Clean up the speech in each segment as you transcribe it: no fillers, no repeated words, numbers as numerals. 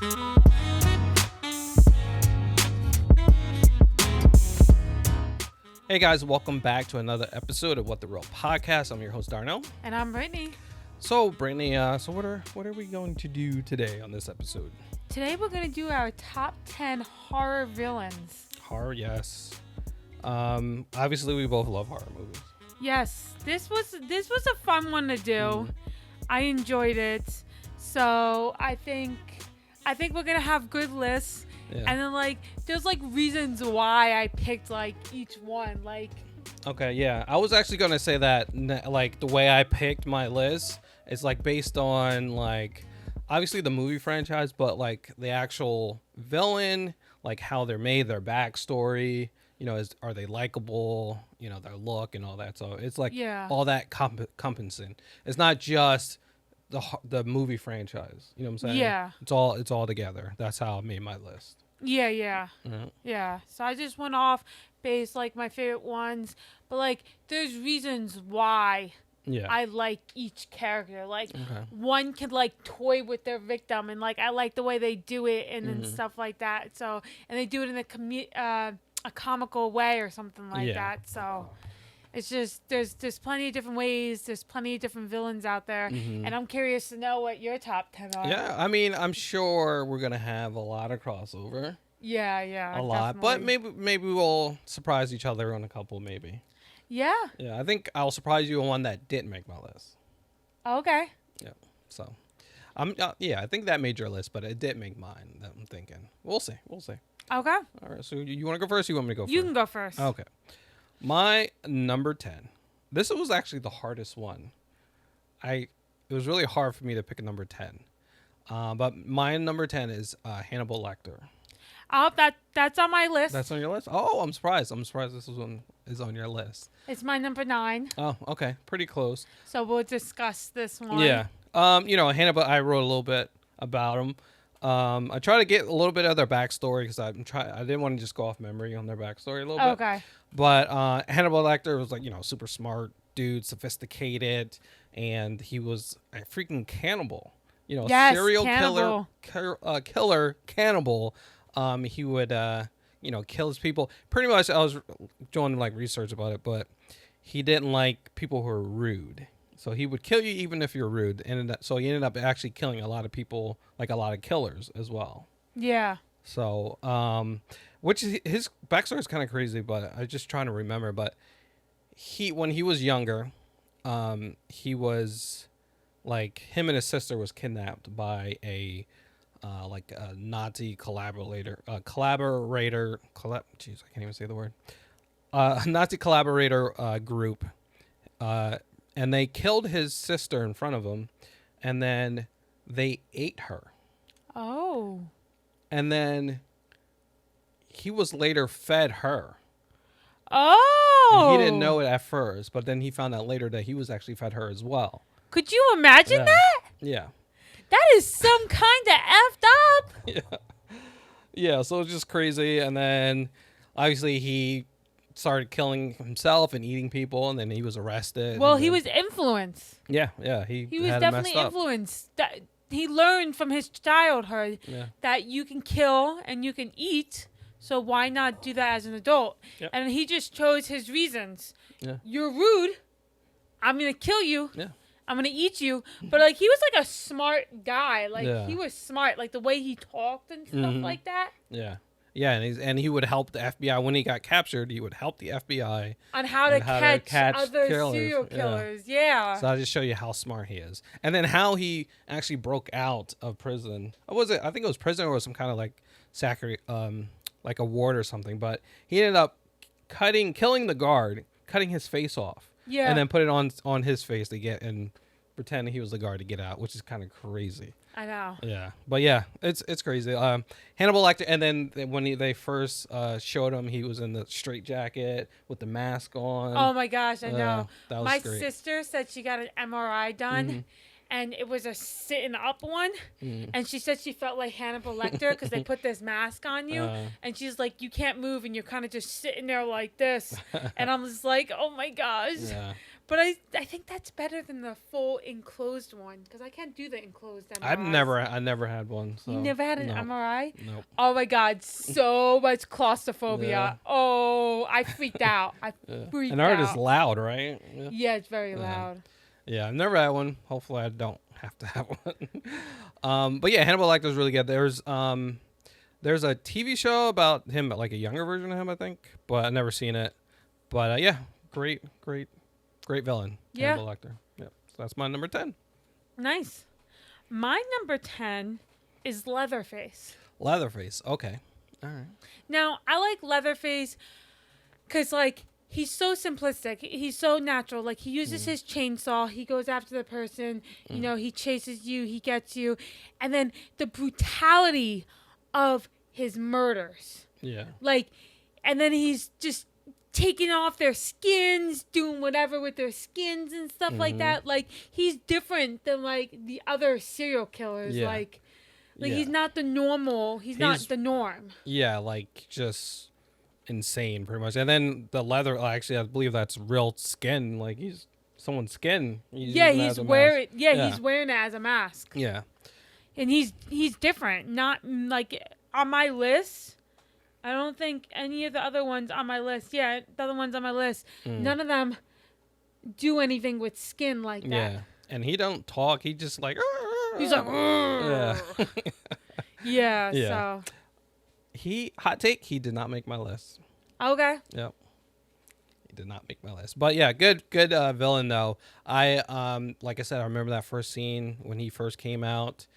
Hey guys, welcome back to another episode of What the Real Podcast. I'm your host Darnell. And I'm Brittany. So Brittany, what are we going to do today on this episode? Today we're going to do our top 10 horror villains. Horror, yes. Obviously we both love horror movies. Yes, this was a fun one to do. I enjoyed it. So I think we're going to have good lists. Yeah. And then there's reasons why I picked each one. Okay, yeah. I was actually going to say that the way I picked my list is based on obviously the movie franchise, but the actual villain, how they're made, their backstory, are they likable, their look and all that. So it's all that compensation. It's not just the movie franchise. You know what I'm saying? Yeah. It's all together. That's how I made my list. Yeah. Mm-hmm. Yeah. So I just went off based my favorite ones, but there's reasons why I like each character. One can toy with their victim, and I like the way they do it and stuff like that. So, and they do it in a comical way or something like that. So it's just there's plenty of different ways. There's plenty of different villains out there, and I'm curious to know what your top 10 are. Yeah, I mean, I'm sure we're gonna have a lot of crossover. Yeah, a lot, but maybe we'll surprise each other on a couple, maybe. Yeah. Yeah, I think I'll surprise you on one that didn't make my list. Okay. Yeah, so I think that made your list, but it didn't make mine. I'm thinking we'll see. Okay. All right, so you want to go first? Or you want me to go first? You can go first. Okay. My number 10. This was actually the hardest one. It was really hard for me to pick a number 10. But my number 10 is Hannibal Lecter. Oh, that's on my list. That's on your list? Oh, I'm surprised. This one is on your list. It's my number 9. Oh, okay. Pretty close. So we'll discuss this one. Yeah. Hannibal, I wrote a little bit about him. I try to get a little bit of their backstory because I didn't want to just go off memory on their backstory a little bit. Okay. But Hannibal Lecter was super smart dude, sophisticated, and he was a freaking cannibal. Yes, serial cannibal. killer cannibal. He would kill his people. Pretty much, I was doing research about it, but he didn't like people who were rude. So he would kill you even if you're rude. So he ended up actually killing a lot of people, a lot of killers as well. Yeah. So, which his backstory is kind of crazy, but I'm just trying to remember. But when he was younger, he was him and his sister was kidnapped by a Nazi collaborator. Jeez, I can't even say the word. Nazi collaborator group. And they killed his sister in front of him, and then they ate her. Oh. And then he was later fed her. Oh. And he didn't know it at first, but then he found out later that he was actually fed her as well. Could you imagine that? Yeah. That is some kind of effed up. Yeah. Yeah, so it's just crazy. And then obviously he started killing himself and eating people, and then he was arrested. Well, he was influenced. Yeah. He was had definitely influenced. He learned from his childhood that you can kill and you can eat, so why not do that as an adult? Yep. And he just chose his reasons. Yeah. You're rude. I'm going to kill you. Yeah. I'm going to eat you. But he was a smart guy. He was smart, the way he talked and stuff like that. Yeah. Yeah, and he would help the FBI when he got captured. He would help the FBI on how to catch other serial killers. Yeah. So I'll just show you how smart he is, and then how he actually broke out of prison. What was it? I think it was prison or some kind of a ward or something. But he ended up killing the guard, cutting his face off. Yeah. And then put it on his face to get and pretend he was the guard to get out, which is kind of crazy. I know. Yeah, but yeah, it's crazy. Hannibal Lecter, and then when they first showed him, he was in the straitjacket with the mask on. Oh my gosh, I know. That was my great. sister said she got an MRI done, and it was a sitting up one, and she said she felt like Hannibal Lecter because they put this mask on you, and she's like, you can't move, and you're kind of just sitting there like this, and I'm just like, oh my gosh. Yeah. But I think that's better than the full enclosed one because I can't do the enclosed MRIs. I never had one. So. You never had an MRI? Nope. Oh my God, so much claustrophobia. Yeah. Oh, I freaked out. I freaked out. And ours is loud, right? Yeah, it's very loud. Yeah, I've never had one. Hopefully, I don't have to have one. But yeah, Hannibal Lecter's really good. There's a TV show about him, like a younger version of him, I think, but I've never seen it. But yeah, great villain. Yeah. Hannibal Lecter. Yep. So that's my number 10. Nice. My number 10 is Leatherface. Leatherface. Okay. All right. Now, I like Leatherface because, like, he's so simplistic. He's so natural. Like, he uses his chainsaw. He goes after the person. You know, he chases you. He gets you. And then the brutality of his murders. Yeah. Like, and then he's just taking off their skins, doing whatever with their skins and stuff like that. Like, he's different than, like, the other serial killers. Yeah. Like he's not the normal. He's not the norm. Yeah, like, just insane, pretty much. And then the leather, actually, I believe that's real skin. Like, he's someone's skin. He's wearing he's wearing it as a mask. Yeah. And he's different. Not, like, on my list, I don't think any of the other ones on my list, the other ones on my list, none of them do anything with skin like that. Yeah. And he don't talk. He just like... He's like... Yeah. So... Hot take, he did not make my list. Okay. Yep. He did not make my list. But yeah, good villain though. I like I said, I remember that first scene when he first came out.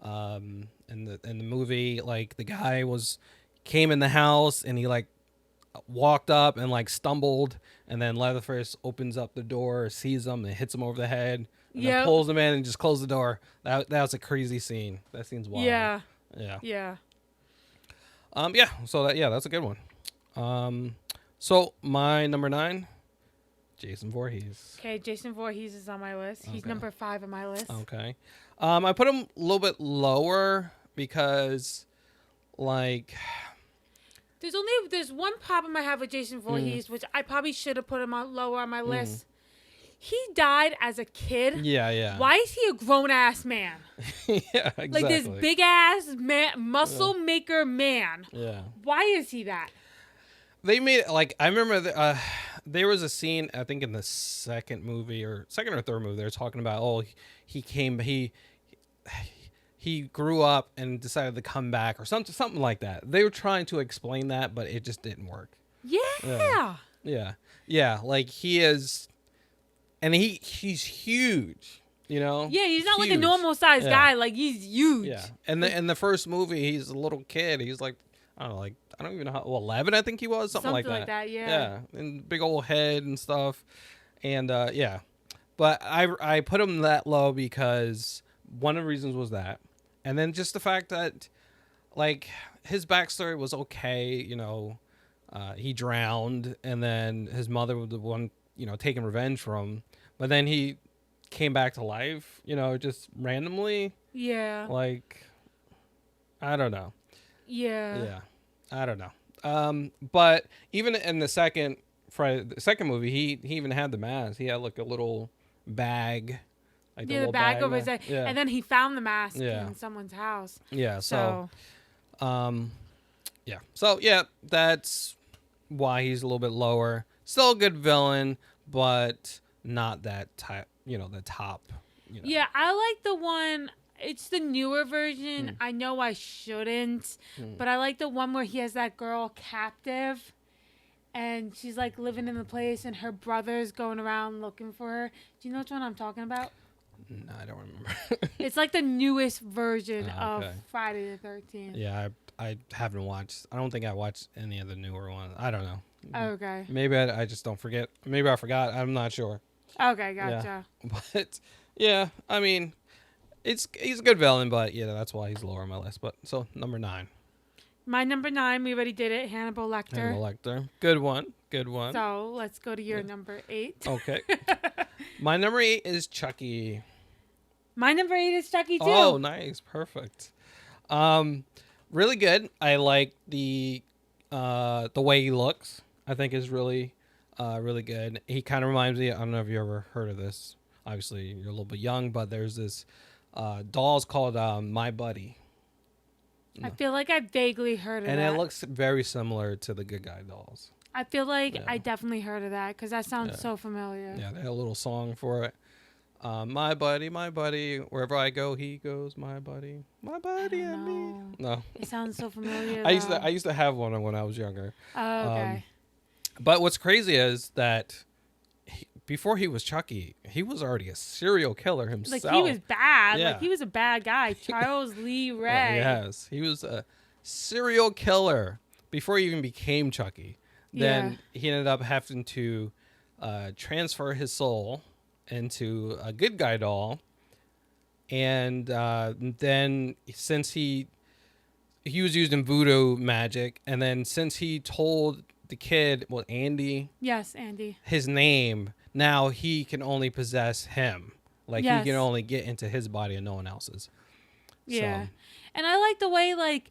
In the movie, like the guy came in the house and he like walked up and like stumbled, and then Leatherface opens up the door, sees him, and hits him over the head, and then pulls him in and just closes the door. That was a crazy scene. That scene's wild. Yeah. Yeah. So that's a good one. So my number 9, Jason Voorhees. Okay, Jason Voorhees is on my list. He's number 5 on my list. Okay. I put him a little bit lower because, like, there's one problem I have with Jason Voorhees, which I probably should have put him lower on my list. He died as a kid. Yeah. Why is he a grown-ass man? Yeah, exactly. Like this big-ass muscle maker man. Yeah. Why is he that? They made it, like, I remember there was a scene, I think in the second or third movie, they were talking about, he grew up and decided to come back or something like that. They were trying to explain that, but it just didn't work. Yeah. Yeah. Like, he is... And he's huge, you know? Yeah, he's not like a normal sized guy. Like, he's huge. Yeah. And in the first movie, he's a little kid. He's like, I don't know, like, I don't even know 11, I think he was. Something like that. Something like that, yeah. Yeah. And big old head and stuff. And, yeah. But I put him that low because one of the reasons was that. And then just the fact that, like, his backstory was okay, you know. He drowned, and then his mother was the one, you know, taking revenge from him. But then he came back to life, you know, just randomly. Yeah. Like, I don't know. Yeah. I don't know. But even in the second movie, he even had the mask. He had like a little bag. Like the bag over his head. Yeah. And then he found the mask in someone's house. Yeah. So yeah. So yeah, that's why he's a little bit lower. Still a good villain, but not that type, you know, the top. You know. Yeah, I like the one. It's the newer version. I know I shouldn't, but I like the one where he has that girl captive, and she's like living in the place, and her brother's going around looking for her. Do you know which one I'm talking about? No, I don't remember. It's like the newest version of Friday the 13th. Yeah, I haven't watched. I don't think I watched any of the newer ones. I don't know. Okay. Maybe I just don't forget. Maybe I forgot. I'm not sure. Okay, gotcha. Yeah. But yeah, I mean, he's a good villain, but yeah, that's why he's lower on my list. But so number 9. My number 9, we already did it. Hannibal Lecter. Good one. So let's go to your number 8. Okay. My number 8 is Chucky. My number 8 is Chucky too. Oh, nice, perfect. Really good. I like the way he looks. I think is really Really good. He kind of reminds me. I don't know if you ever heard of this. Obviously, you're a little bit young, but there's this dolls called My Buddy. I feel like I vaguely heard of that. And it looks very similar to the Good Guy dolls. I feel like I definitely heard of that because that sounds so familiar. Yeah, they had a little song for it. My buddy, wherever I go, he goes. My buddy and me. No, it sounds so familiar. I used to have one when I was younger. Oh, okay. But what's crazy is that before he was Chucky, he was already a serial killer himself. Like he was bad. Yeah. Like he was a bad guy. Charles Lee Ray. Yes, he was a serial killer before he even became Chucky. Then he ended up having to transfer his soul into a Good Guy doll, and then since he was used in voodoo magic, and then since he told the kid, well, Andy, his name, now he can only possess him. Like he can only get into his body and no one else's. Yeah, so. And I like the way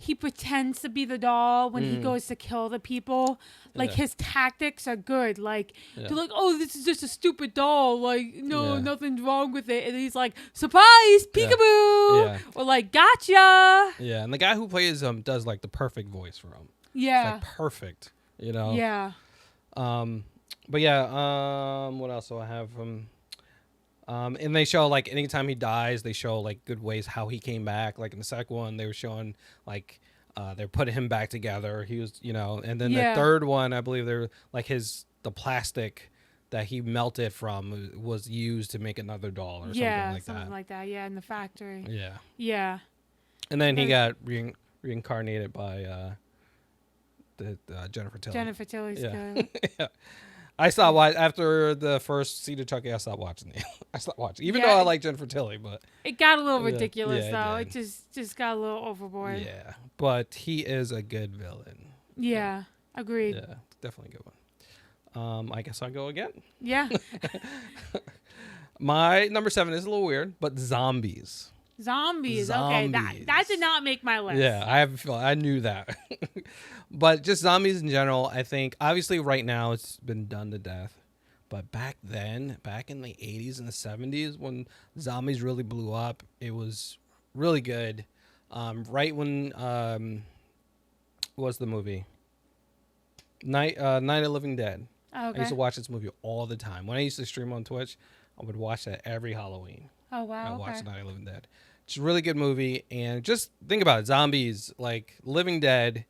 he pretends to be the doll when he goes to kill the people. Like his tactics are good. Like they're like, oh, this is just a stupid doll. Like nothing's wrong with it. And he's like, surprise, peekaboo, or like, gotcha. Yeah, and the guy who plays him does like the perfect voice for him. Yeah, it's like perfect. You know. Yeah. But yeah. What else do I have? And they show like anytime he dies, they show like good ways how he came back. Like in the second one, they were showing like they're putting him back together. He was, and then the third one, I believe they're like the plastic that he melted from was used to make another doll or something like that. Yeah, in the factory. Yeah. Yeah. And then he got reincarnated by Jennifer Tilly. Jennifer Tilly's good. Yeah. I stopped watching after the first Seed of Chucky. I stopped watching it. Even though I like Jennifer Tilly, but it got a little ridiculous though. It just got a little overboard. Yeah, but he is a good villain. Yeah, agreed. Yeah, definitely a good one. I guess I'll go again. Yeah. My number 7 is a little weird, but zombies. Zombies. Okay, that did not make my list. Yeah, I knew that. But just zombies in general, I think obviously right now it's been done to death. But back then, back in the 80s and the 70s when zombies really blew up, it was really good. Right when what was the movie? Night of the Living Dead. Oh, okay. I used to watch this movie all the time. When I used to stream on Twitch, I would watch that every Halloween. Oh, wow. I watched Night of the Living Dead. It's a really good movie. And just think about it. Zombies, like Living Dead,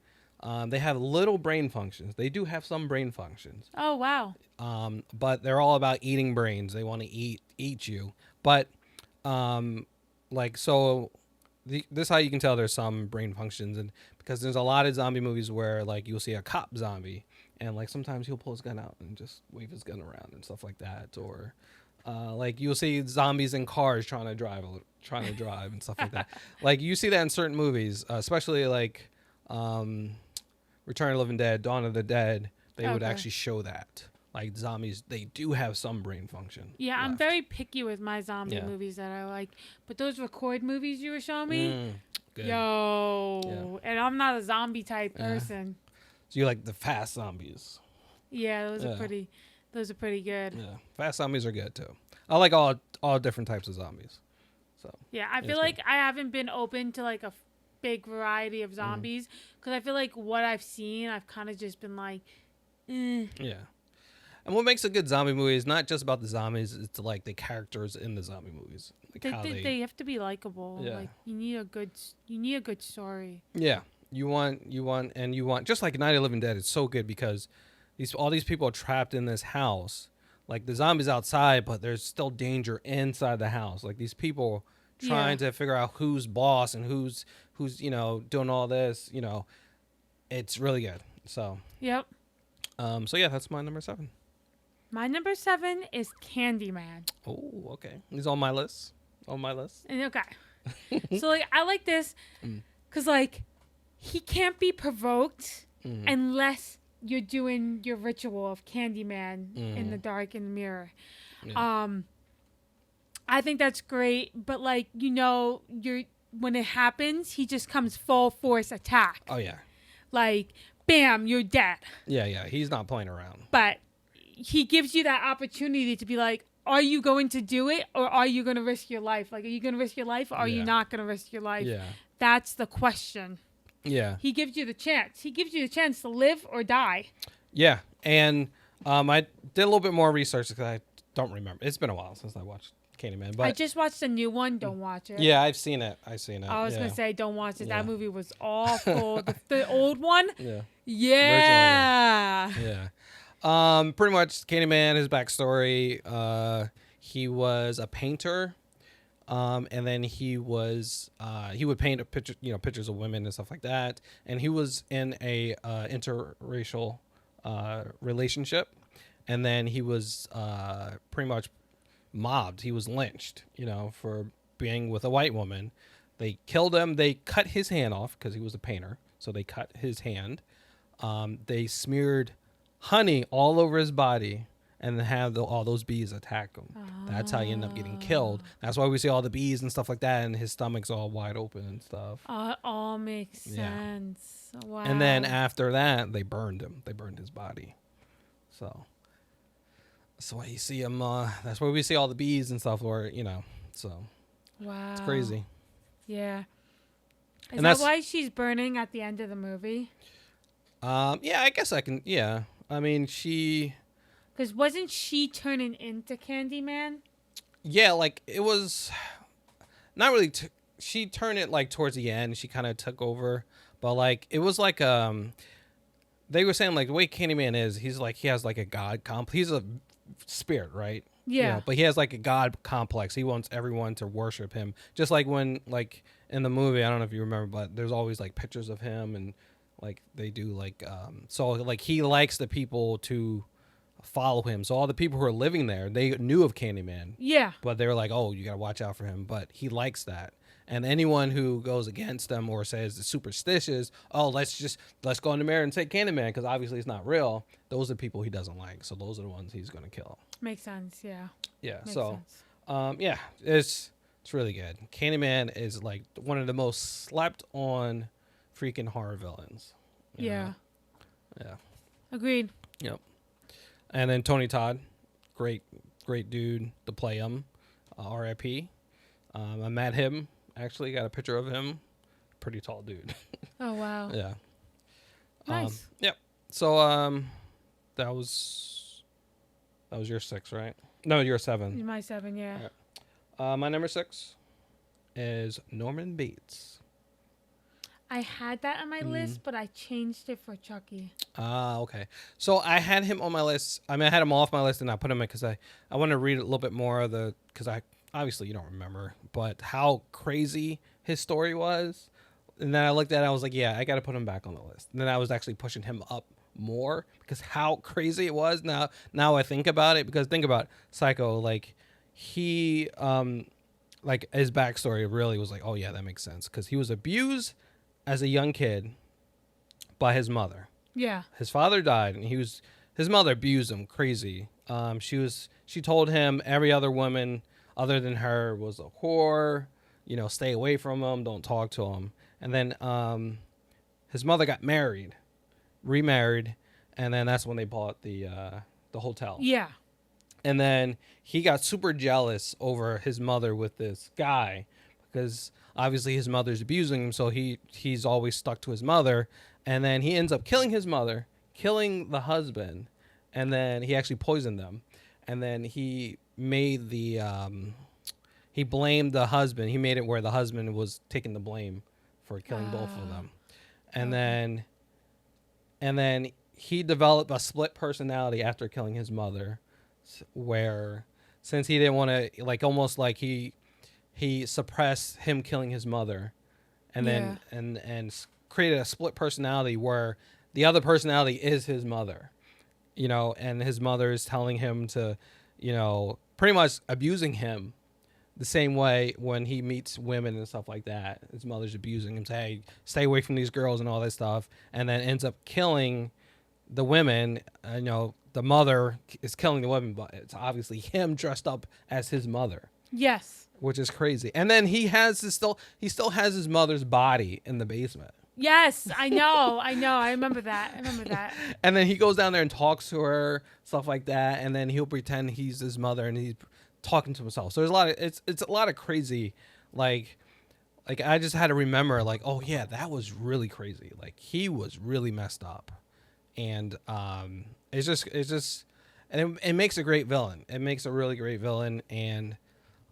they have little brain functions. They do have some brain functions. Oh, wow. But they're all about eating brains. They want to eat you. But, this is how you can tell there's some brain functions. And because there's a lot of zombie movies where, like, you'll see a cop zombie. And, like, sometimes he'll pull his gun out and just wave his gun around and stuff like that. Or... like you'll see zombies in cars trying to drive and stuff like that. Like you see that in certain movies, especially like Return of the Living Dead, Dawn of the Dead. They would actually show that. Like zombies, they do have some brain function. Yeah, left. I'm very picky with my zombie movies that I like. But those Record movies you were showing me, and I'm not a zombie type person. So you like the fast zombies? Yeah, those are pretty good. Yeah, fast zombies are good too. I like all different types of zombies. So yeah, I feel like I haven't been open to like a big variety of zombies because I feel like what I've seen, I've kind of just been like, Yeah, and what makes a good zombie movie is not just about the zombies; it's like the characters in the zombie movies. Like they have to be likable. Yeah. Like you need a good story. Yeah, you want just like Night of the Living Dead. It's so good because all these people are trapped in this house. Like the zombies outside, but there's still danger inside the house. Like these people trying to figure out who's boss and who's doing all this. It's really good. So yep. So yeah, that's my number 7. My number 7 is Candyman. Oh, okay. He's on my list. Okay. So like I like this because like he can't be provoked unless you're doing your ritual of Candyman in the dark in the mirror. Yeah. I think that's great, but like when it happens, he just comes full force attack. Oh yeah. Like bam, you're dead. Yeah, he's not playing around. But he gives you that opportunity to be like, are you going to do it, or are you going to risk your life? Like, are you going to risk your life, or are you not going to risk your life? Yeah. That's the question. Yeah. He gives you the chance. He gives you the chance to live or die. Yeah. And I did a little bit more research because I don't remember. It's been a while since I watched Candyman. But I just watched the new one. Don't watch it. Yeah, I've seen it. I was going to say, don't watch it. Yeah. That movie was awful. the old one? Yeah. Yeah. Yeah. Pretty much Candyman, his backstory, he was a painter. And then he would paint a picture, pictures of women and stuff like that. And he was in a interracial relationship. And then he was pretty much mobbed. He was lynched, for being with a white woman. They killed him. They cut his hand off because he was a painter. So they cut his hand. They smeared honey all over his body and then have all those bees attack him. That's how he ended up getting killed. That's why we see all the bees and stuff like that, and his stomach's all wide open and stuff. It all makes sense. Wow. And then after that, they burned him. They burned his body. So that's why you see him. That's why we see all the bees and stuff. So wow, it's crazy. Yeah. Is that why she's burning at the end of the movie? Yeah, I guess I can. Yeah, I mean she. Because wasn't she turning into Candyman? Yeah, like it was not really. She turned it like towards the end. She kind of took over, but like it was like they were saying like the way Candyman is, he's like he has like a god complex. He's a spirit, right? Yeah. But he has like a god complex. He wants everyone to worship him, just like when like in the movie. I don't know if you remember, but there's always like pictures of him and like they do like so like he likes the people to follow him. So all the people who are living there, they knew of Candyman. Yeah. But they were like, oh, you got to watch out for him. But he likes that. And anyone who goes against them or says it's superstitious, oh, let's go in the mirror and say Candyman because obviously it's not real. Those are the people he doesn't like. So those are the ones he's going to kill. Makes sense. Yeah. Yeah. Makes so, sense. Yeah, it's really good. Candyman is like one of the most slept on freaking horror villains. Yeah. Yeah. Agreed. Yep. And then Tony Todd, great dude to play him. R.I.P. I met him. Actually, got a picture of him. Pretty tall dude. Oh wow. Yeah. Nice. Yep. So that was your 6, right? No, your 7. My 7, yeah. Right. My number 6 is Norman Bates. I had that on my list, but I changed it for Chucky. Okay. So I had him on my list. I mean, I had him off my list and I put him in because I want to read a little bit more of because I obviously you don't remember, but how crazy his story was. And then I looked at it, I was like, yeah, I got to put him back on the list. And then I was actually pushing him up more because how crazy it was. Now I think about it, because think about Psycho, like he, like his backstory really was like, oh yeah, that makes sense. Because he was abused as a young kid by his mother. Yeah. His father died and his mother abused him crazy. She told him every other woman other than her was a whore, stay away from him, don't talk to him. And then his mother got remarried, and then that's when they bought the hotel. Yeah. And then he got super jealous over his mother with this guy because obviously his mother's abusing him, so he's always stuck to his mother. And then he ends up killing his mother, killing the husband, and then he actually poisoned them. And then he made he blamed the husband. He made it where the husband was taking the blame for killing both of them. And then he developed a split personality after killing his mother, where since he didn't want to, like, almost like he suppressed him killing his mother, and then and created a split personality where the other personality is his mother, and his mother is telling him to, pretty much abusing him the same way when he meets women and stuff like that. His mother's abusing him, saying, hey, stay away from these girls and all that stuff, and then ends up killing the women. The mother is killing the women, but it's obviously him dressed up as his mother. Yes. Which is crazy. And then he still has his mother's body in the basement. Yes, I know. I remember that. And then he goes down there and talks to her, stuff like that, and then he'll pretend he's his mother and he's talking to himself. So there's a lot of it's a lot of crazy, like I just had to remember, like, oh yeah, that was really crazy. Like he was really messed up, and it's just, and it makes a great villain. It makes a really great villain, and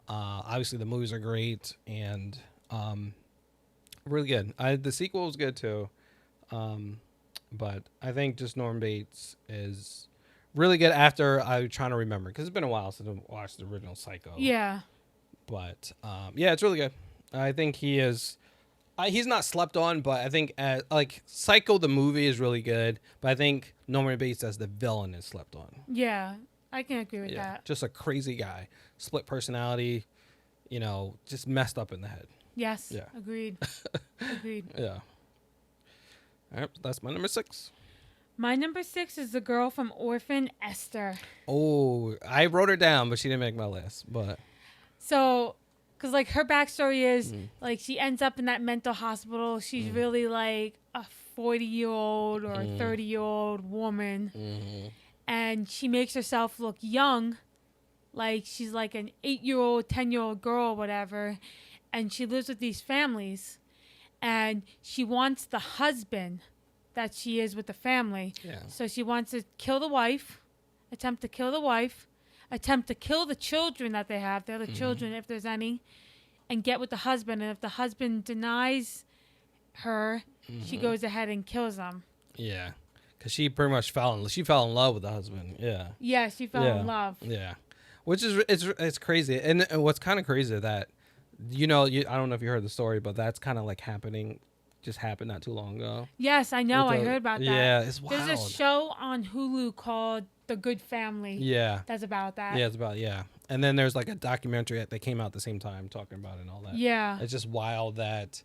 obviously the movies are great and really good. The sequel was good too, but I think just Norman Bates is really good. After I'm trying to remember, because it's been a while since I watched the original Psycho. Yeah. But yeah, it's really good. I think he is. He's not slept on, but I think like Psycho the movie is really good. But I think Norman Bates as the villain is slept on. Yeah, I can agree with that. Just a crazy guy, split personality, just messed up in the head. Yes. Yeah. Agreed. Yeah. All right, that's my number 6. My number 6 is the girl from Orphan, Esther. Oh, I wrote her down, but she didn't make my list. But so, because like her backstory is like she ends up in that mental hospital. She's really like a 40-year-old or a 30-year-old woman, and she makes herself look young, like she's like an 8-year-old, 10-year-old girl, or whatever, and she lives with these families, and she wants the husband that she is with the family. Yeah. So she wants to kill the wife, attempt to kill the children that they have, the other children, if there's any, and get with the husband. And if the husband denies her, she goes ahead and kills him. Yeah, because she pretty much fell in love with the husband. Yeah. Yeah, she fell in love. Yeah, which is it's crazy, and what's kind of crazy that I don't know if you heard the story, but that's kind of like just happened not too long ago. Yes, I know. I heard about that. Yeah, it's wild. There's a show on Hulu called The Good Family. Yeah. That's about that. Yeah, it's about, And then there's like a documentary that came out at the same time talking about it and all that. Yeah. It's just wild that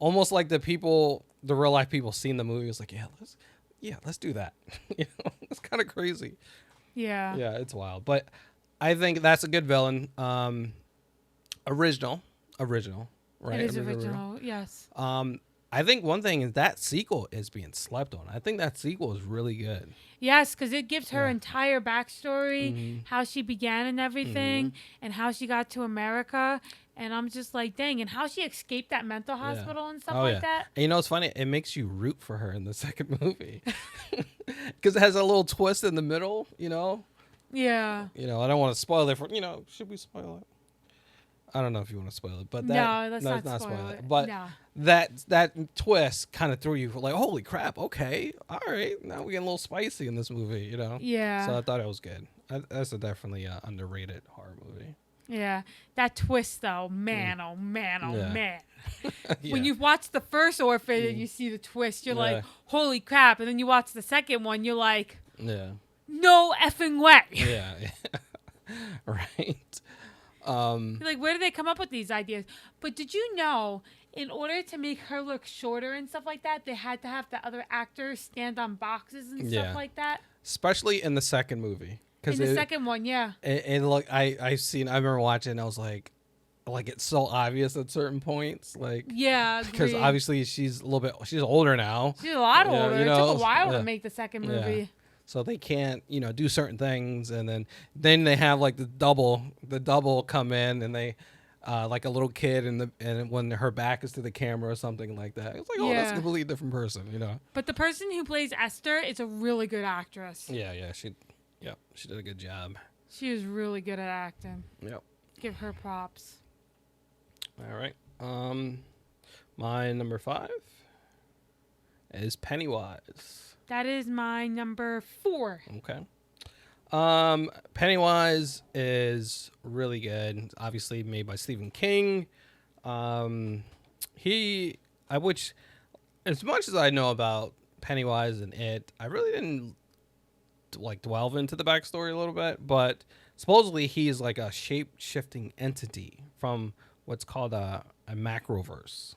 almost like the real life people seeing the movie was like, let's do that. It's kind of crazy. Yeah. Yeah, it's wild. But I think that's a good villain. Original, right? It is original, yes. I think one thing is that sequel is being slept on. I think that sequel is really good. Yes, because it gives her entire backstory, how she began and everything, and how she got to America. And I'm just like, dang, and how she escaped that mental hospital and stuff like that. And it's funny. It makes you root for her in the second movie. Because it has a little twist in the middle, Yeah. I don't want to spoil it for, should we spoil it? I don't know if you want to spoil it, but let's not spoil it. But that twist kind of threw you like, holy crap! Okay, all right, now we get a little spicy in this movie, Yeah. So I thought it was good. That's a definitely underrated horror movie. Yeah, that twist though, man, oh man. Yeah. When you watch the first Orphan and you see the twist, you're like, holy crap! And then you watch the second one, you're like, no effing way. Yeah. Right. Like, where did they come up with these ideas? But did you know, in order to make her look shorter and stuff like that, they had to have the other actors stand on boxes and stuff like that? Especially in the second movie. In the second one, yeah. And look, I remember watching, and I was like it's so obvious at certain points. Like, yeah, because obviously she's older now. She's a lot older. It took a while to make the second movie. Yeah. So they can't, do certain things, and then they have like the double come in, and they like a little kid, and when her back is to the camera or something like that, it's like, oh, that's a completely different person, But the person who plays Esther is a really good actress. Yeah, she did a good job. She is really good at acting. Yep. Give her props. All right. My number 5 is Pennywise. That is my number 4. Okay. Pennywise is really good. Obviously made by Stephen King. Which, as much as I know about Pennywise and it, I really didn't delve into the backstory a little bit. But supposedly he's like a shape-shifting entity from what's called a macroverse.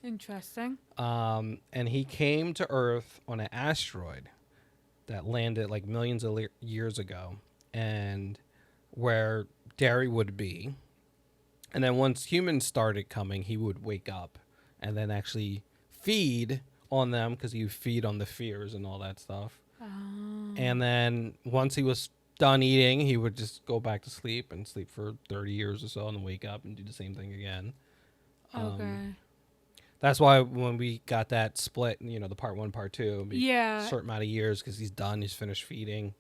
Interesting. And he came to Earth on an asteroid that landed like millions of years ago, and where Derry would be. And then once humans started coming, he would wake up and then actually feed on them because he would feed on the fears and all that stuff. Oh. And then once he was done eating, he would just go back to sleep and sleep for 30 years or so and then wake up and do the same thing again. Okay. That's why when we got that split, the part 1, part 2, yeah, a certain amount of years because he's done, he's finished feeding,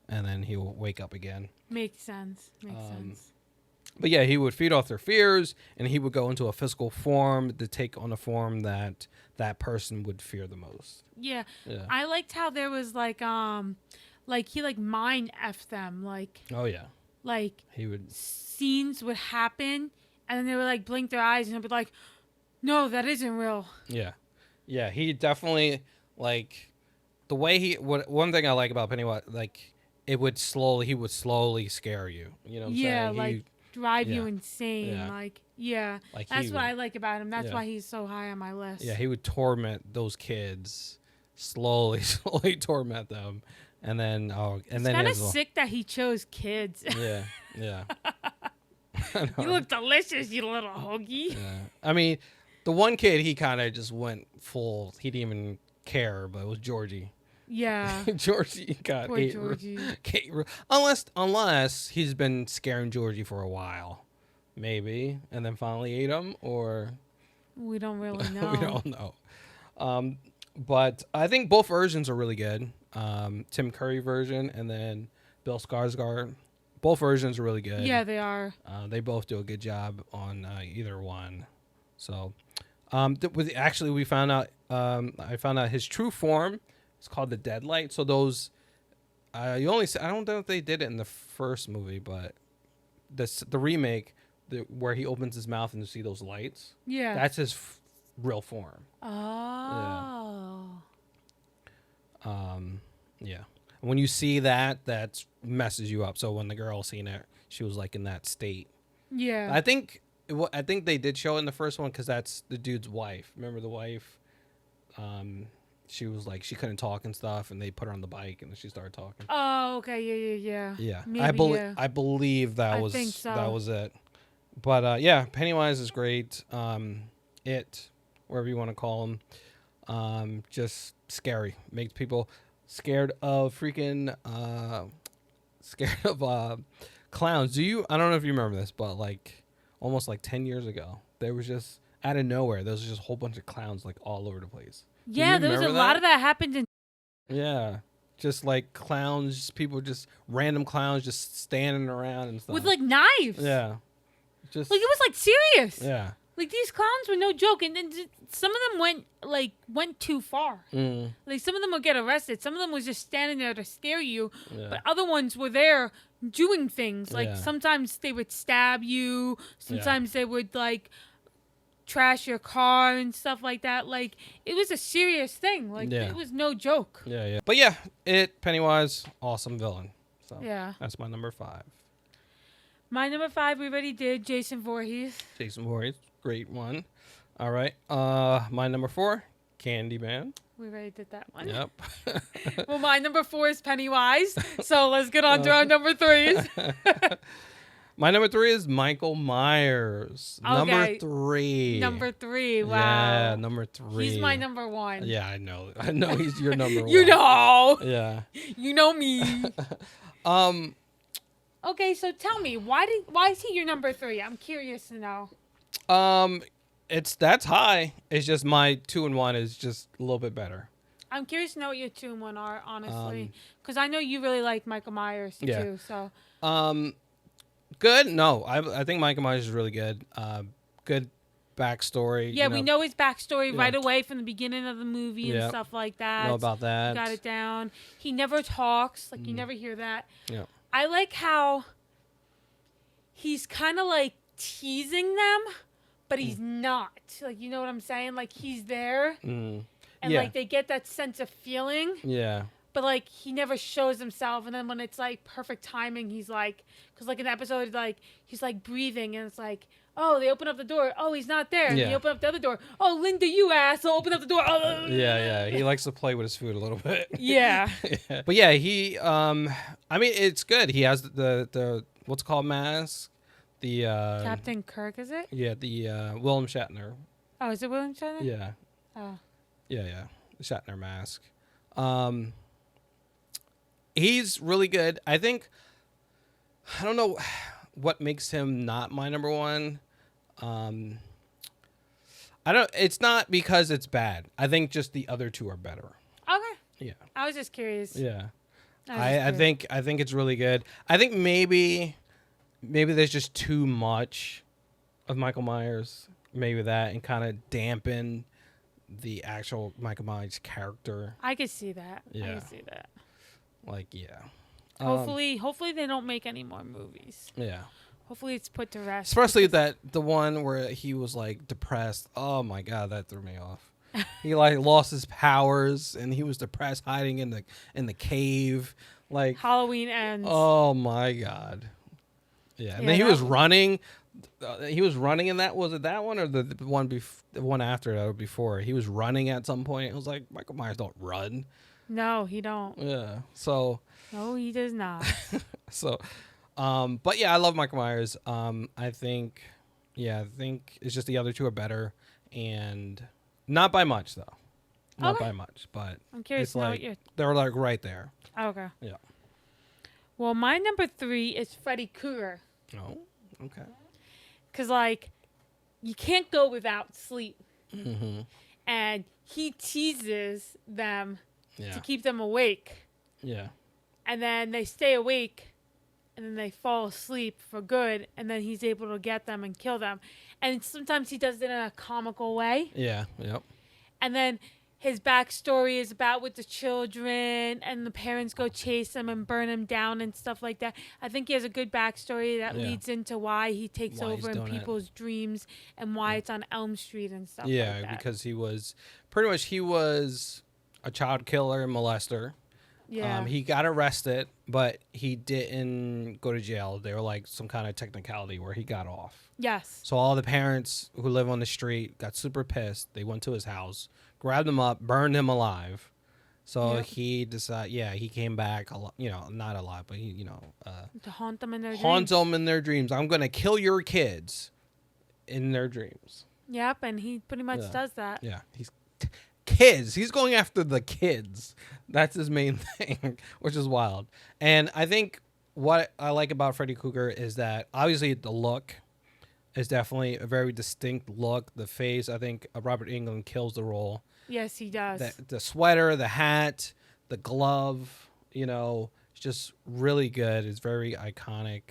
and then he'll wake up again. Makes sense. Makes sense. But yeah, he would feed off their fears, and he would go into a physical form to take on a form that person would fear the most. Yeah. I liked how there was like he like mind F them, like. Oh yeah. Like he would scenes would happen, and then they would like blink their eyes and he'd be like, "No, that isn't real." Yeah, yeah. He definitely like the way one thing I like about Pennywise, like he would slowly scare you. You know what I'm saying? Like drive you insane. Yeah. Like that's what I like about him. That's why he's so high on my list. Yeah, he would torment those kids, slowly torment them. And then, it's kind of sick that he chose kids. Yeah. You look delicious, you little hoagie. Yeah. I mean, the one kid, he kind of just went full. He didn't even care, but it was Georgie. Yeah. Georgie got Poor Georgie. Unless he's been scaring Georgie for a while, maybe, and then finally ate him, or we don't really know. We don't know. But I think both versions are really good. Tim Curry version and then Bill Skarsgård. Both versions are really good. Yeah, they are. They both do a good job on either one. So, we found out. I found out his true form is called the Deadlight. So those, you only. I don't know if they did it in the first movie, but the remake, where he opens his mouth and you see those lights. Yeah. That's his real form. Oh. Yeah. When you see that messes you up. So when the girl seen it, she was like in that state. Yeah. I think they did show it in the first one because that's the dude's wife. Remember the wife? She was like she couldn't talk and stuff, and they put her on the bike, and then she started talking. Oh, okay, yeah. Yeah, maybe, I believe that was that was it. But yeah, Pennywise is great. It, wherever you want to call him, just scary. Makes people scared of clowns. I don't know if you remember this, but like almost like 10 years ago, there was just out of nowhere, there was just a whole bunch of clowns like all over the place. Yeah, there was a lot of that happened in. Yeah, just like clowns, random clowns just standing around and stuff. With like knives. Yeah. Just like it was like serious. Yeah. Like these clowns were no joke, and then some of them went too far. Mm. Like some of them would get arrested. Some of them was just standing there to scare you, but other ones were there doing things. Like sometimes they would stab you. Sometimes they would like trash your car and stuff like that. Like it was a serious thing. Like it was no joke. Yeah. But yeah, Pennywise, awesome villain. So yeah, that's my number 5. My number 5 we already did. Jason Voorhees. Jason Voorhees. Great one. All right. My number 4, Candyman. We already did that one. Yep. Well, my number 4 is Pennywise. So let's get on to our number 3s. My number 3 is Michael Myers. Okay. Number 3. Wow. Yeah, number 3. He's my number 1. Yeah, I know he's your number 1. You know. Yeah. You know me. Okay, so tell me, why is he your number 3? I'm curious to know. That's high. It's just my 2 and 1 is just a little bit better. I'm curious to know what your 2 and 1 are, honestly, because I know you really like Michael Myers too. So. Good. No, I think Michael Myers is really good. Good backstory. Yeah, we know his backstory right away from the beginning of the movie and stuff like that. Know about that. Got it down. He never talks. Like you never hear that. Yeah. I like how he's kind of like teasing them, but he's not. Like, you know what I'm saying? Like, he's there. And, like, they get that sense of feeling. Yeah. But, like, he never shows himself. And then when it's, like, perfect timing, he's like... Because, like, in the episode, like, he's, like, breathing. And it's like, oh, they open up the door. Oh, he's not there. And they open up the other door. Oh, Linda, you asshole. Open up the door. Oh. Yeah. He likes to play with his food a little bit. Yeah. But, yeah, he... I mean, it's good. He has the what's it called, mask? The Captain Kirk, is it? Yeah, the William Shatner. Oh, is it William Shatner? Yeah. Oh. Yeah. Shatner mask. He's really good. I don't know what makes him not my number one. It's not because it's bad. I think just the other two are better. Okay. Yeah. I was just curious. Yeah. I think it's really good. I think maybe there's just too much of Michael Myers. Maybe that, and kind of dampen the actual Michael Myers character. I could see that. Yeah. I could see that. Like, yeah. Hopefully they don't make any more movies. Yeah. Hopefully it's put to rest. Especially the one where he was like depressed. Oh my god, that threw me off. He like lost his powers and he was depressed, hiding in the cave. Like Halloween Ends. Oh my god. Yeah, and then he was running. He was running in that. Was it that one or the one the one after that or before? He was running at some point. It was like Michael Myers don't run. No, he don't. Yeah. So. No, he does not. So, but yeah, I love Michael Myers. I think it's just the other two are better, and not by much though. Not by much, but I'm curious it's like they're like right there. Okay. Yeah. Well, my number 3 is Freddy Krueger. Oh, okay. Cause like, you can't go without sleep, mm-hmm. and he teases them to Yeah. keep them awake. Yeah. And then they stay awake, and then they fall asleep for good, and then he's able to get them and kill them. And sometimes he does it in a comical way. Yeah. Yep. And then his backstory is about with the children, and the parents go chase him and burn him down and stuff like that. I think he has a good backstory that leads into why he takes over in people's dreams and why it's on Elm Street and stuff like that. Yeah, because he was a child killer and molester. Yeah. He got arrested, but he didn't go to jail. They were like some kind of technicality where he got off. Yes. So all the parents who live on the street got super pissed. They went to his house, grabbed him up, burned him alive. So he decided, he came back, not alive, but he, to haunt them in their dreams. Haunt them in their dreams. I'm going to kill your kids in their dreams. Yep, and he pretty much does that. Yeah, kids. He's going after the kids. That's his main thing, which is wild. And I think what I like about Freddy Krueger is that obviously the look is definitely a very distinct look. The face, I think Robert Englund kills the role. Yes, he does. The sweater, the hat, the glove, it's just really good. It's very iconic.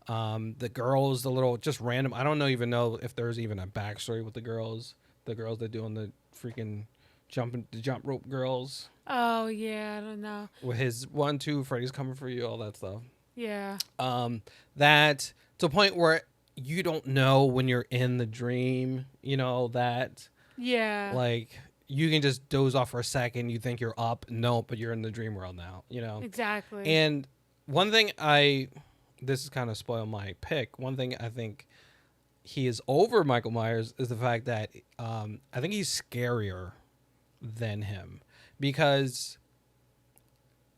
The girls, the little, just random. I don't even know if there's even a backstory with the girls. The girls that doing the freaking jump rope girls. Oh yeah, I don't know. With his 1, 2, Freddy's coming for you, all that stuff. Yeah. That to a point where you don't know when you're in the dream. That. Yeah. Like you can just doze off for a second. You think you're up. No, but you're in the dream world now. Exactly. And one thing this is kind of spoil my pick. One thing I think he is over Michael Myers is the fact that I think he's scarier than him, because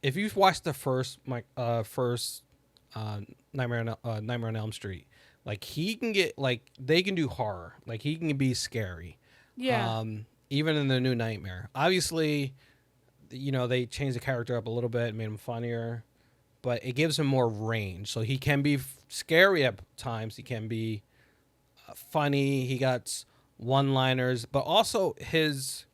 if you've watched the first Nightmare on Elm Street, like he can get they can do horror, like he can be scary. Yeah. Even in the new Nightmare, obviously, they changed the character up a little bit, made him funnier, but it gives him more range. So he can be scary at times. He can be funny. He got one-liners, but also his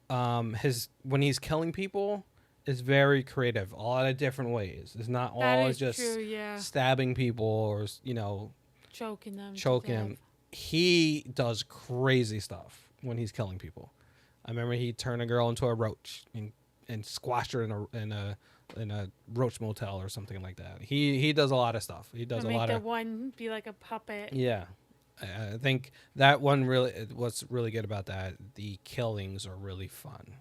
when he's killing people is very creative, a lot of different ways. It's not all just stabbing people or choking them. He does crazy stuff when he's killing people. I remember he turned a girl into a roach and squashed her in a roach motel or something like that. He does a lot of stuff. He does a lot of. Make the one be like a puppet. Yeah. I think that one what's really good about that, the killings are really fun.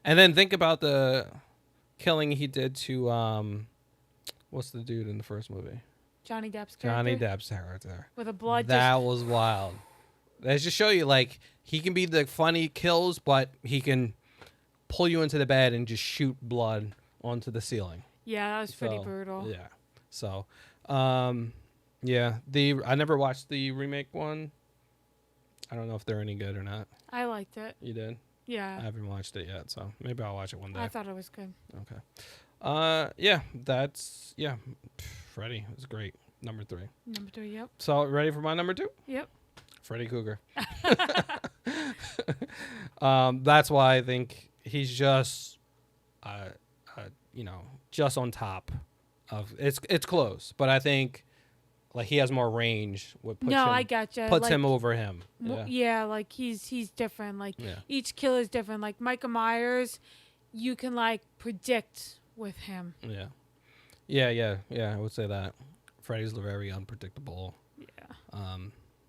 And then think about the killing he did to what's the dude in the first movie? Johnny Depp's character. With a blood. That was wild. That just show you he can be the funny kills, but he can pull you into the bed and just shoot blood onto the ceiling. Yeah, that was pretty brutal. Yeah. So, yeah, I never watched the remake one. I don't know if they're any good or not. I liked it. You did? Yeah. I haven't watched it yet, so maybe I'll watch it one day. I thought it was good. Okay. Yeah, that's Freddy was great. Number 3. Number 3, yep. So ready for my number 2? Yep. Freddy Krueger. That's why I think he's just, just on top of it's close, but I think like he has more range. I gotcha. Puts him over him. Yeah, like he's different. Like each killer is different. Like Michael Myers, you can like predict with him. Yeah. I would say that. Freddy's very unpredictable. Yeah.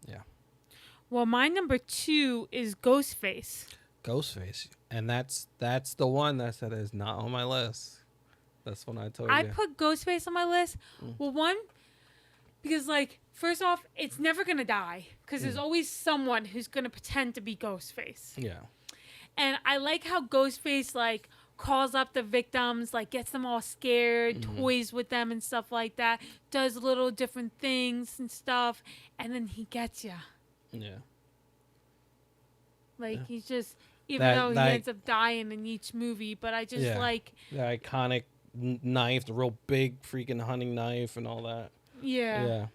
Yeah. Well, my number 2 is Ghostface. Ghostface, and that's the one that said is not on my list. That's when I told you. I put Ghostface on my list. Well, one, because like first off, it's never gonna die because there's always someone who's gonna pretend to be Ghostface. Yeah. And I like how Ghostface like calls up the victims, like gets them all scared, toys with them and stuff like that, does little different things and stuff, and then he gets you. Yeah. Like he's just, even though he ends up dying in each movie, but I just like the iconic knife, the real big freaking hunting knife and all that. Yeah.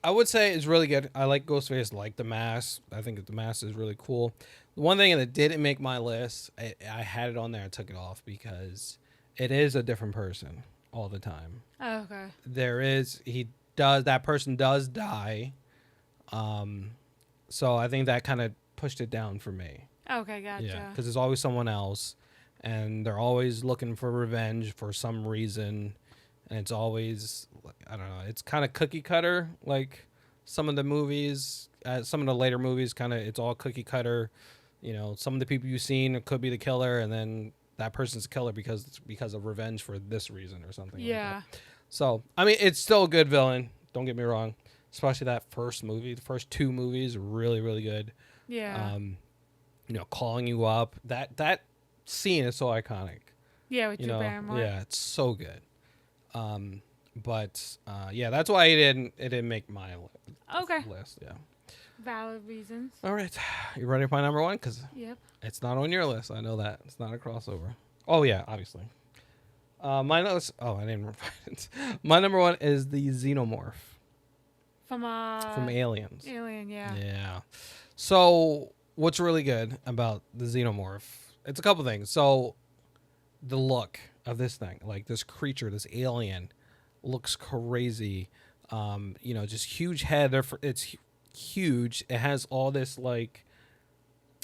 I would say it's really good. I like Ghostface, like the mask. I think the mask is really cool. The one thing that didn't make my list, I had it on there, I took it off because it is a different person all the time. Oh, okay. That person does die. So I think that kind of pushed it down for me. Okay, gotcha. Yeah, because there's always someone else, and they're always looking for revenge for some reason, and it's always, I don't know, it's kind of cookie cutter, like some of the movies, some of the later movies, kind of, it's all cookie cutter. You know, some of the people you've seen could be the killer, and then that person's killer because of revenge for this reason or something. Yeah. Like that. So, I mean, it's still a good villain. Don't get me wrong. Especially that first movie. The first 2 movies are really, really good. Yeah. Calling you up. That scene is so iconic. Yeah, with Drew Barrymore. Yeah, it's so good. But that's why it didn't make my list. Yeah. Valid reasons. All right. You ready for my number 1? Because it's not on your list. I know that. It's not a crossover. Oh, yeah, obviously. My list. Oh, I didn't find it. My number 1 is the Xenomorph. From Aliens. Alien, yeah. Yeah. So what's really good about the Xenomorph? It's a couple things. So the look of this thing, like this creature, this alien, looks crazy. Just huge head. It's huge. It has all this like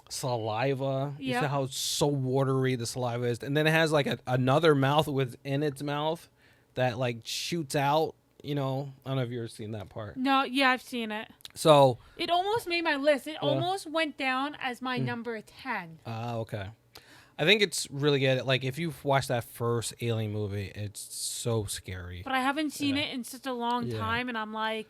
saliva. You see how it's so watery the saliva is, and then it has like another mouth within its mouth that like shoots out. I don't know if you've ever seen that part. No, yeah, I've seen it. So it almost made my list. It almost went down as my number 10. Okay. I think it's really good. Like if you've watched that first Alien movie, it's so scary. But I haven't seen it in such a long time, and I'm like,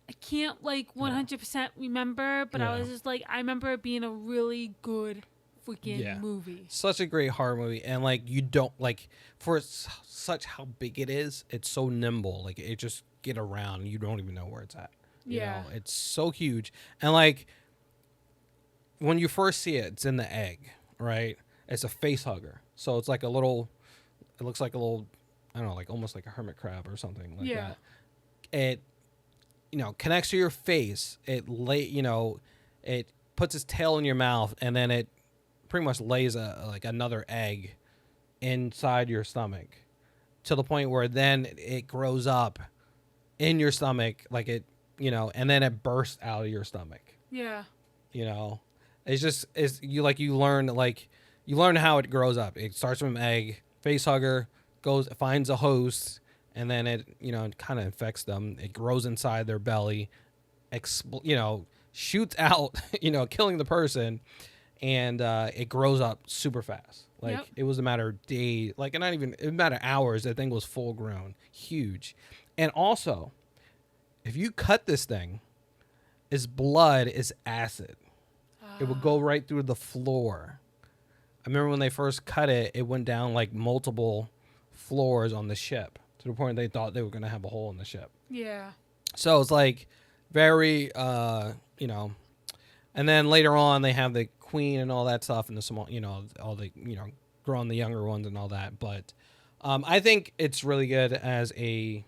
I can't like 100% remember. But I was just like, I remember it being a really good freaking movie. Such a great horror movie, and like you don't like for such how big it is, it's so nimble. Like it just get around, you don't even know where it's at. You know, it's so huge, and like when you first see it, it's in the egg, right? It's a face hugger, so it's like it looks like a little, I don't know, like almost like a hermit crab or something like that. It connects to your face. It puts its tail in your mouth, and then it pretty much lays another egg inside your stomach to the point where then it grows up in your stomach, like it, and then it bursts out of your stomach. Yeah. You learn how it grows up. It starts from an egg, face hugger, finds a host, and then it, kind of infects them. It grows inside their belly, shoots out, killing the person, and it grows up super fast. Like it was a matter of days, it was a matter of hours. That thing was full grown, huge. And also, if you cut this thing, its blood is acid. It would go right through the floor. I remember when they first cut it, it went down like multiple floors on the ship to the point they thought they were going to have a hole in the ship. Yeah. So it's like very, And then later on, they have the queen and all that stuff, and the small, all the growing the younger ones and all that. But I think it's really good as a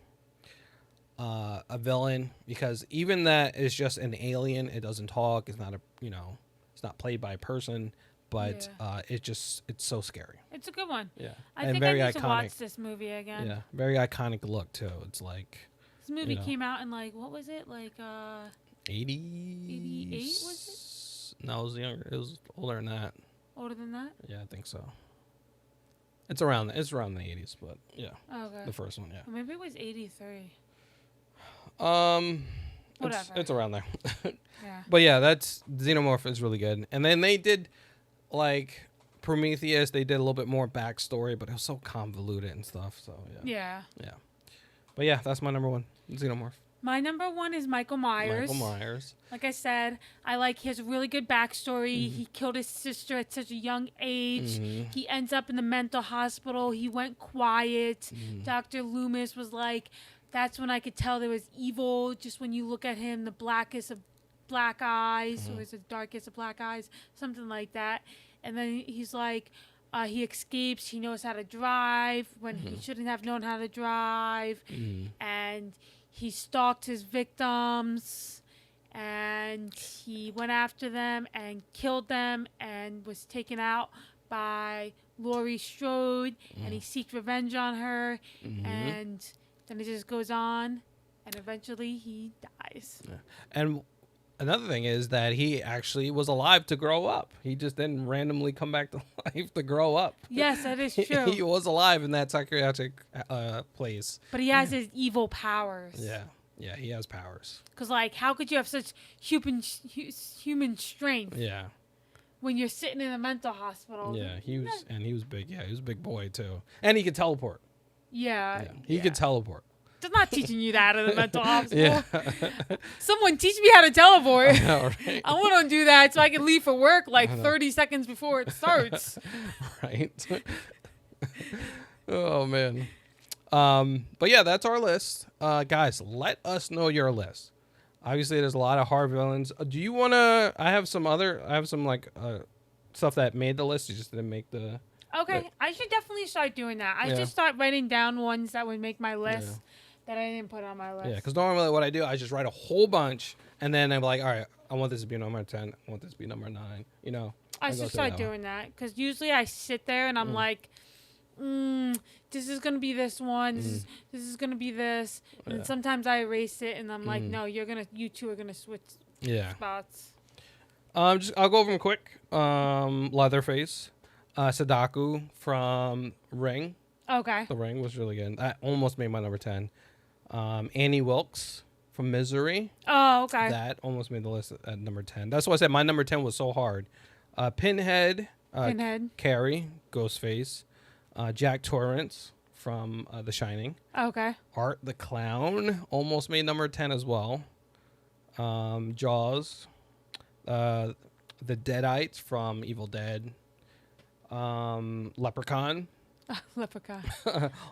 villain, because even that is just an alien. It doesn't talk. It's not it's not played by a person, but it's so scary. It's a good one. Yeah, I think I need to watch this movie again. Yeah, very iconic look too. It's like this movie came out in what was it 80? 88 was it? No, it was younger. It was older than that. Older than that? Yeah, I think so. It's around the 80s, but yeah. Oh, okay. The first one, yeah. Or maybe it was 83. Whatever. It's around there. Yeah. But yeah, that's Xenomorph is really good. And then they did Prometheus, they did a little bit more backstory, but it was so convoluted and stuff. So yeah. Yeah. But yeah, that's my number one, Xenomorph. My number one is Michael Myers. Like I said, he has a really good backstory. Mm-hmm. He killed his sister at such a young age. Mm-hmm. He ends up in the mental hospital. He went quiet. Mm-hmm. Dr. Loomis was like, that's when I could tell there was evil. Just when you look at him, the blackest of black eyes, or is the darkest of black eyes, something like that. And then he's like, he escapes. He knows how to drive when he shouldn't have known how to drive. Mm-hmm. And he stalked his victims, and he went after them and killed them, and was taken out by Laurie Strode, and he seeks revenge on her, and then it just goes on, and eventually he dies. Yeah. And another thing is that he actually was alive to grow up. He just didn't randomly come back to life to grow up. Yes, that is true. He was alive in that psychiatric place. But he has his evil powers. Yeah, he has powers. Because, how could you have such human strength? Yeah. When you're sitting in a mental hospital. Yeah, he was big. Yeah, he was a big boy, too. And he could teleport. Yeah. He could teleport. They're not teaching you that in the mental hospital. Yeah. Someone teach me how to teleport. I know, right? I want to do that so I can leave for work 30 seconds before it starts. Right. Oh, man. But yeah, that's our list. Guys, let us know your list. Obviously, there's a lot of horror villains. Do you want to... I have some stuff that made the list. You just didn't make the... Okay, I should definitely start doing that. I should start writing down ones that would make my list that I didn't put on my list. Yeah, because normally what I do, I just write a whole bunch, and then I'm like, all right, I want this to be number 10. I want this to be number 9. I should start doing that, because usually I sit there and I'm like, this is going to be this one. This is going to be this. And sometimes I erase it, and I'm like, no, you two are going to switch spots. I'll go over them quick. Leatherface. Sadako from Ring. Okay. The Ring was really good. That almost made my number 10. Annie Wilkes from Misery. Oh, okay. That almost made the list at number 10. That's why I said my number 10 was so hard. Pinhead. Carrie, Ghostface. Jack Torrance from The Shining. Okay. Art the Clown almost made number 10 as well. Jaws. The Deadites from Evil Dead. Leprechaun. Leprechaun.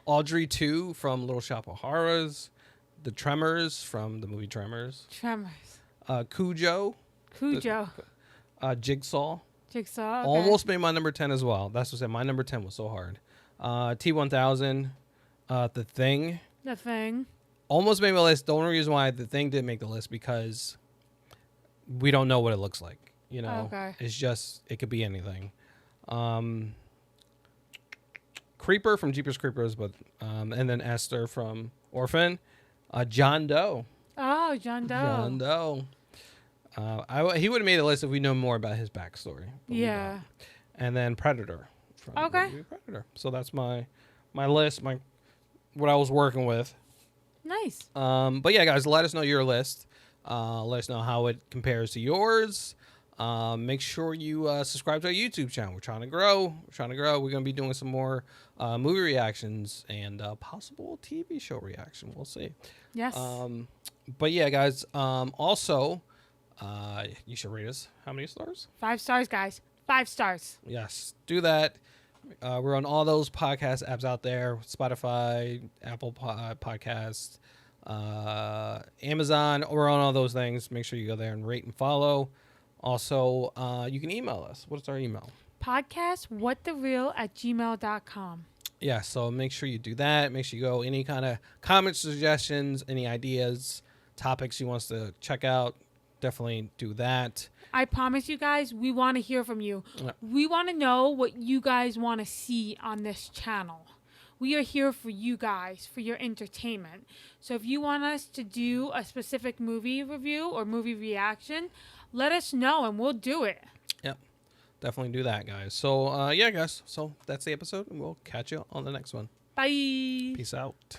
Audrey 2 from Little Shop of Horrors. The Tremors from the movie Tremors. Cujo. Jigsaw. Okay. Almost made my number 10 as well. That's what I said. My number 10 was so hard. T-1000. The Thing. Almost made my list. The only reason why The Thing didn't make the list because we don't know what it looks like. Okay. It's just, it could be anything. Creeper from Jeepers Creepers, but and then Esther from Orphan. John Doe. Oh, John Doe. He would have made a list if we know more about his backstory. Yeah. And then Predator. From Predator. So that's my list, what I was working with. Nice. But yeah, guys, let us know your list. Let us know how it compares to yours. Make sure you subscribe to our YouTube channel. We're trying to grow. We're going to be doing some more movie reactions and possible TV show reaction. We'll see. Yes. But yeah, guys. Also, you should rate us. How many stars? 5 stars, guys. 5 stars. Yes. Do that. We're on all those podcast apps out there. Spotify, Apple Podcasts, Amazon. We're on all those things. Make sure you go there and rate and follow. Also, you can email us. What's our email? Podcastwhatthereal@gmail.com. Yeah, so make sure you do that. Make sure you go any kind of comment suggestions, any ideas, topics you want us to check out. Definitely do that. I promise you guys, we want to hear from you. Yeah. We want to know what you guys want to see on this channel. We are here for you guys, for your entertainment. So if you want us to do a specific movie review or movie reaction, let us know and we'll do it. Yep. Definitely do that, guys. So, yeah, guys. So that's the episode, and we'll catch you on the next one. Bye. Peace out.